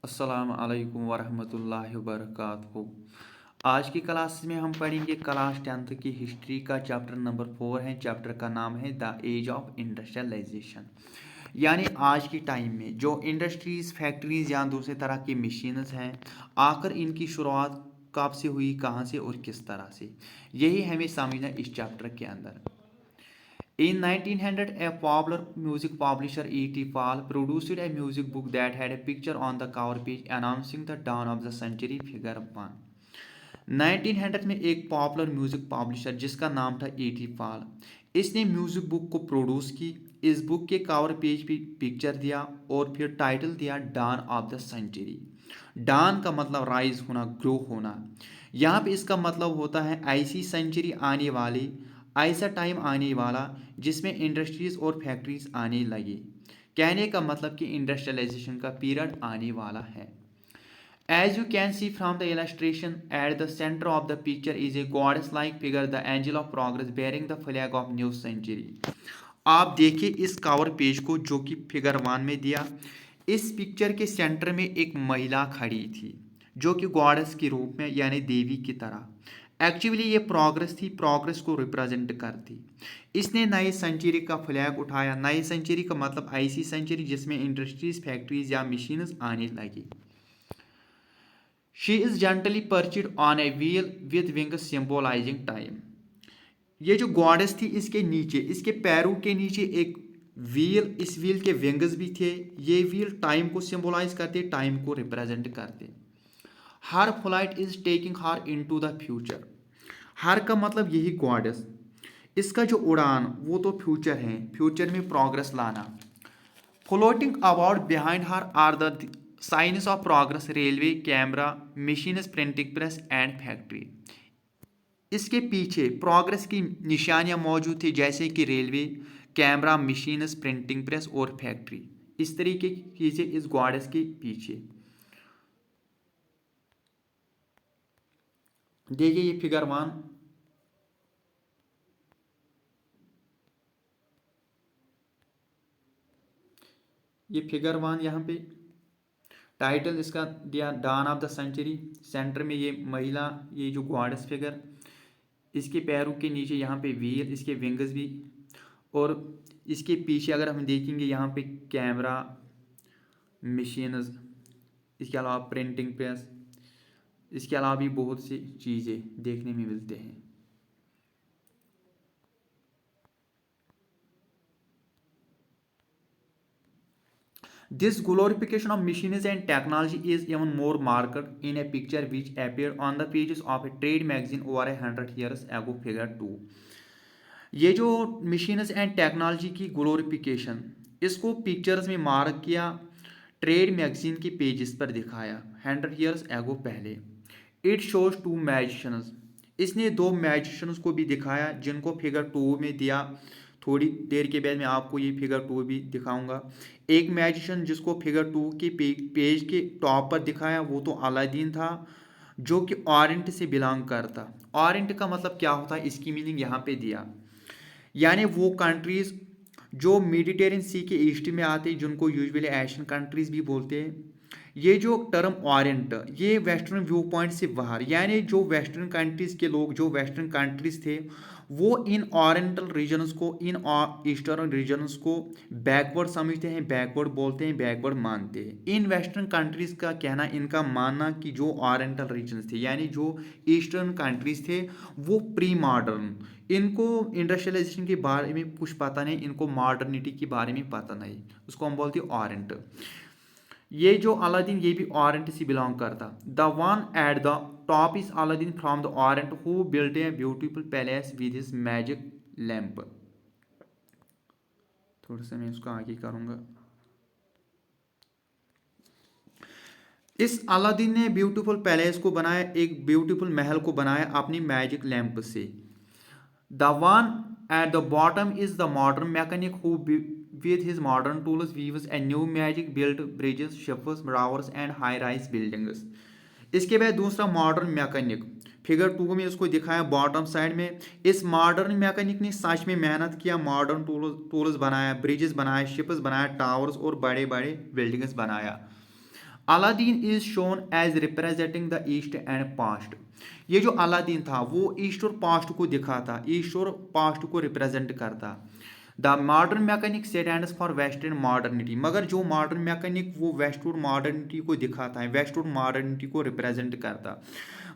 अस्सलाम वालेकुम वरहमतुल्लाहि वबरकातुहू। आज की क्लास में हम पढ़ेंगे क्लास 10th की हिस्ट्री का चैप्टर नंबर 4 है। चैप्टर का नाम है द एज ऑफ इंडस्ट्रियलाइजेशन। यानी आज की टाइम में जो इंडस्ट्रीज, फैक्ट्रीज या दूसरे तरह की मशीन्स हैं, आकर इनकी शुरुआत कब से हुई, कहाँ से और किस तरह से, यही हमें समझना इस चैप्टर के अंदर। In 1900, a popular music publisher E.T. Paul produced a music book that had a picture on the cover page announcing the dawn of the century, figure 1। 1900 में एक पॉपुलर म्यूजिक पब्लिशर जिसका नाम था E.T. पॉल, इसने music book को produce की। इस book के कवर पेज पे पिक्चर दिया और फिर टाइटल दिया dawn of the century. Dawn का मतलब राइज होना, ग्रो होना। यहाँ पे इसका मतलब होता है ऐसी सेंचुरी आने वाली, ऐसा टाइम आने वाला जिसमें इंडस्ट्रीज और फैक्ट्रीज आने लगी। कहने का मतलब कि इंडस्ट्रियलाइजेशन का पीरियड आने वाला है। As you can see from the illustration, at the center of the picture is a goddess-like figure, the angel of progress, bearing the flag of new century। आप देखिए इस कवर पेज को जो कि फिगर 1 में दिया। इस पिक्चर के सेंटर में एक महिला खड़ी थी जो कि गॉडेस के रूप में यानी देवी की तरह। एक्चुअली ये प्रोग्रेस थी, प्रोग्रेस को रिप्रेजेंट करती। इसने नई सेंचुरी का फ्लैग उठाया। नई सेंचुरी का मतलब ऐसी सेंचुरी जिसमें इंडस्ट्रीज, फैक्ट्रीज या मशीन्स आने लगी। She is gently perched on a wheel with wings symbolizing time. ये जो गॉडेस थी इसके नीचे, इसके पैरों के नीचे एक व्हील, इस व्हील के विंग्स भी थे। ये व्हील टाइम को सिंबलाइज करते, टाइम को रिप्रेजेंट करते। Her flight is taking her into the future. Her का मतलब यही गॉडेस, इसका जो उड़ान वो तो फ्यूचर है, फ्यूचर में प्रोग्रेस लाना। Floating about behind her are the science of progress, railway, camera, machines, printing press and factory. इसके पीछे प्रोग्रेस की निशानियां मौजूद थी जैसे कि railway, camera, machines, printing press और फैक्ट्री। इस तरीके की चीजें इस गॉडेस के पीछे। देखिए ये फिगर 1। ये फिगर 1 यहाँ पे टाइटल इसका दिया dawn of the century. Centre में ये महिला, ये जो गॉडेस फिगर, इसके पैरों के नीचे यहाँ पे व्हील, इसके विंग्स भी। और इसके पीछे अगर हम देखेंगे यहाँ पे कैमरा, मशीन्स, इसके अलावा प्रिंटिंग प्रेस, इसके अलावा भी बहुत सी चीज़ें देखने में मिलते हैं। This glorification of machines and technology is even more marked in a picture which appeared on the pages of a trade magazine over 100 years ago, figure 2। ये जो मशीन्स एंड टेक्नोलॉजी की ग्लोरिफिकेशन, इसको पिक्चर्स में mark किया, trade magazine के pages पर दिखाया 100 years ago पहले। It shows two magicians. इसने दो मैजिशियंस को भी दिखाया जिनको फिगर 2 में दिया। थोड़ी देर के बाद मैं आपको ये फिगर 2 भी दिखाऊंगा। एक मैजिशियन जिसको फिगर 2 के पेज के टॉप पर दिखाया वो तो अलादीन था, जो कि ऑरेंट से बिलोंग करता। ऑरेंट का मतलब क्या होता है, इसकी मीनिंग यहाँ पे दिया। यानी वो कंट्रीज जो मेडिटेरियन सी के ईस्ट में आते हैं, जिनको यूजुअली एशियन कंट्रीज भी बोलते हैं। ये जो टर्म ऑरेंट, ये वेस्टर्न व्यू पॉइंट से बाहर, यानी जो वेस्टर्न कंट्रीज के लोग, जो वेस्टर्न कंट्रीज थे, वो इन ओरिएंटल रीजन्स को, इन ईस्टर्न रीजन्स को बैकवर्ड समझते हैं, बैकवर्ड बोलते हैं, बैकवर्ड मानते हैं। इन वेस्टर्न कंट्रीज का कहना, इनका मानना कि जो ओरिएंटल रीजन्स थे यानी जो ईस्टर्न कंट्रीज थे वो प्री मॉडर्न, इनको इंडस्ट्रियलाइजेशन के बारे में कुछ पता नहीं, इनको मॉडर्निटी के बारे में पता नहीं, उसको हम बोलते हैं ऑरेंट। ये जो अलादीन ये भी ऑरेंट से बिलोंग करता। The one at the top is Aladdin from the orient who built a beautiful palace with his magic lamp. थोड़ा सा मैं उसको आगे करूंगा। इस अलादीन ने ब्यूटीफुल पैलेस को बनाया, एक ब्यूटीफुल महल को बनाया अपनी मैजिक लैम्प से। The one at the bottom is the modern mechanic who with his modern tools weaves a new magic, built bridges, ships, towers and high-rise buildings। इसके बाद दूसरा मॉडर्न मैकेनिक, फिगर 2 में उसको दिखाया बॉटम साइड में। इस modern mechanic ने सच में मेहनत किया, मॉडर्न टूल्स बनाया, ब्रिजेस बनाया, शिप्स बनाया, टावर्स और बड़े बड़े बिल्डिंग्स बनाया। Aladdin is shown as representing the East and past. ये जो अलादीन था वो ईस्ट और पास्ट को दिखाता, ईस्ट और पास्ट को रिप्रेजेंट करता। The modern mechanic stands for western modernity, मगर जो मॉडर्न मैकेनिक वो वेस्टर्न मॉडर्निटी को दिखाता है, वेस्टर्न मॉडर्निटी को रिप्रेजेंट करता।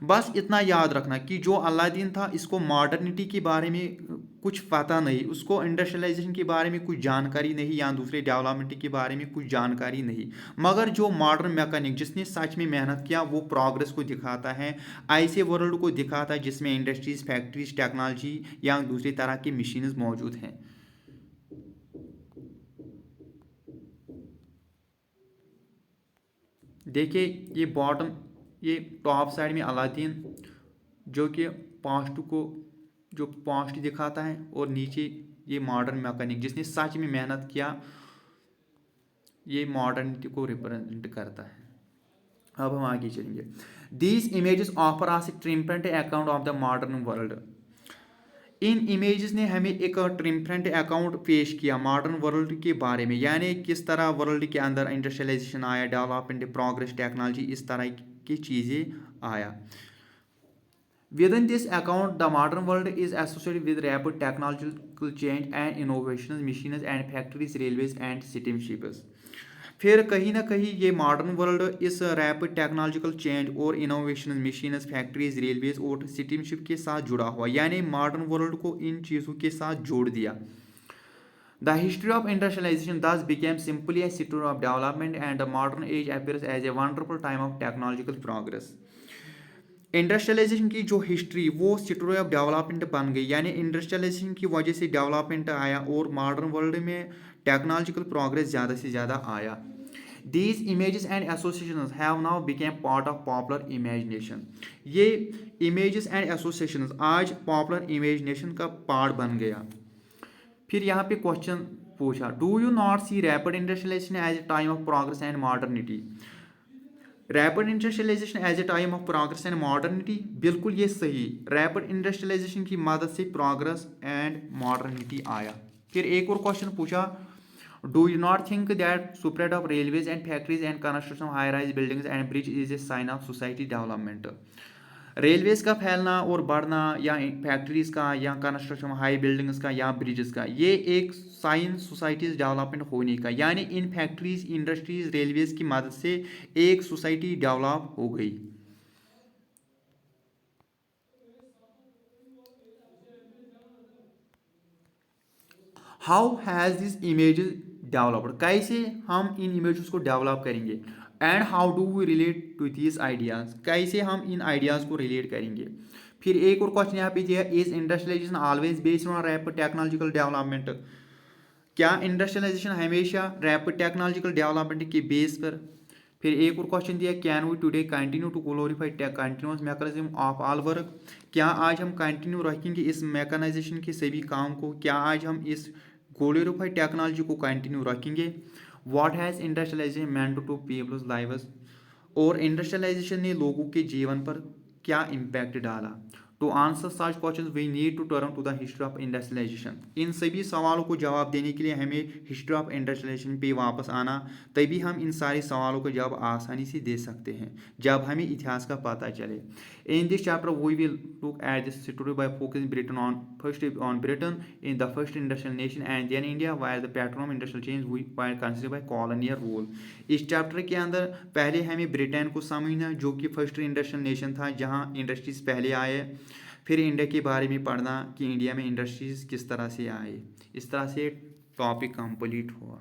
बस इतना याद रखना कि जो अलादीन था इसको मॉडर्निटी के बारे में कुछ पता नहीं, उसको इंडस्ट्रियलाइजेशन के बारे में कुछ जानकारी नहीं या दूसरे डेवलपमेंट के बारे में कुछ जानकारी नहीं। मगर जो मॉडर्न मैकेनिक जिसने सच में मेहनत किया वो प्रोग्रेस को दिखाता है, ऐसे वर्ल्ड को दिखाता है जिसमें इंडस्ट्रीज, फैक्ट्रीज, टेक्नोलॉजी या दूसरी तरह की मशीन्स मौजूद हैं। देखिए ये बॉटम, ये टॉप साइड में अलादीन जो कि पास्ट को, जो पास्ट दिखाता है, और नीचे ये मॉडर्न मैकेनिक जिसने सच में मेहनत किया, ये मॉडर्निटी को रिप्रेजेंट करता है। अब हम आगे चलेंगे। These images offer us triumphant account of the modern world. इन इमेजेस ने हमें एक ट्रिम्पेंट अकाउंट पेश किया मॉडर्न वर्ल्ड के बारे में, यानी किस तरह वर्ल्ड के अंदर इंडस्ट्रियलाइजेशन आया, डेवलपमेंट, प्रोग्रेस, टेक्नोलॉजी, इस तरह की चीज़ें आया। Within this account, the modern world is associated with rapid technological change and innovations, machines and factories, railways and steamships. फिर कहीं ना कहीं ये मॉडर्न वर्ल्ड इस रैपिड टेक्नोलॉजिकल चेंज और इनोवेशन, मशीन्स, फैक्ट्रीज, रेलवेज और स्टीमशिप के साथ जुड़ा हुआ, यानी मॉडर्न वर्ल्ड को इन चीज़ों के साथ जोड़ दिया। The history of industrialization thus became simply a story of development, and the modern age appears as a wonderful time of technological progress. Industrialisation की जो हिस्ट्री वो स्टोरी ऑफ डेवलपमेंट बन गई, यानी इंडस्ट्रियलाइजेशन की वजह से डेवलपमेंट आया और मॉडर्न वर्ल्ड में टेक्नोलॉजिकल प्रोग्रेस ज़्यादा से ज़्यादा आया। These images and associations have now become part of popular imagination. ये इमेजेस एंड एसोसिएशंस आज पॉपुलर इमेजिनेशन का पार्ट बन गया। फिर यहाँ पे क्वेश्चन पूछा, do you not see rapid industrialisation as a time of progress and modernity. Rapid industrialisation as a time of progress and modernity, बिल्कुल ये सही। रैपिड इंडस्ट्रियलाइजेशन की मदद से प्रोग्रेस एंड मॉडर्निटी आया। फिर एक और क्वेश्चन पूछा, do you not think that spread of railways and factories and construction high rise buildings and bridge is a sign of society development. Railways का फैलना और बढ़ना या फैक्ट्रीज का या कंस्ट्रक्शन हाई बिल्डिंग्स का या ब्रिजेस का, ये एक साइन सोसाइटीज डेवलपमेंट होने का, यानी इन फैक्ट्रीज, इंडस्ट्रीज, रेलवेज की मदद से एक सोसाइटी डेवलप हो गई। How has this images developed, कैसे हम इन इमेजेस को डेवलप करेंगे। And how do we relate to this ideas, कैसे हम इन आइडियाज़ को रिलेट करेंगे। फिर एक और क्वेश्चन यहाँ पे दिया, is industrialisation always based on rapid technological development. क्या इंडस्ट्रियलाइजेशन हमेशा रैपिड टेक्नोलॉजिकल डेवलपमेंट के बेस पर। फिर एक और क्वेश्चन दिया, can we today continue to glorify continuous mechanism of all work. क्या आज हम कंटिन्यू रखेंगे इस मैकेनाइजेशन के सभी काम को, क्या आज हम इस ग्लोरीफाई टेक्नोलॉजी को कंटिन्यू रखेंगे। What has industrialization meant to people's lives, और इंडस्ट्रियलाइजेशन ने लोगों के जीवन पर क्या इम्पैक्ट डाला। To answer such question we need to turn to the history of industrialization. इन सभी सवालों को जवाब देने के लिए हमें हिस्ट्री ऑफ इंडस्ट्रियलाइजेशन पे वापस आना, तभी हम इन सारे सवालों का जवाब आसानी से दे सकते हैं जब हमें इतिहास का पता चले। In this chapter we will look at this story by focusing Britain on first on Britain in the first industrial nation and then India were the pattern of industrial change we were consider by colonial rule. इस chapter के अंदर पहले हमें Britain को समझना जो कि first industrial nation था जहाँ इंडस्ट्रीज पहले आए। फिर इंडिया के बारे में पढ़ना कि इंडिया में इंडस्ट्रीज़ किस तरह से आए। इस तरह से टॉपिक कंप्लीट हुआ।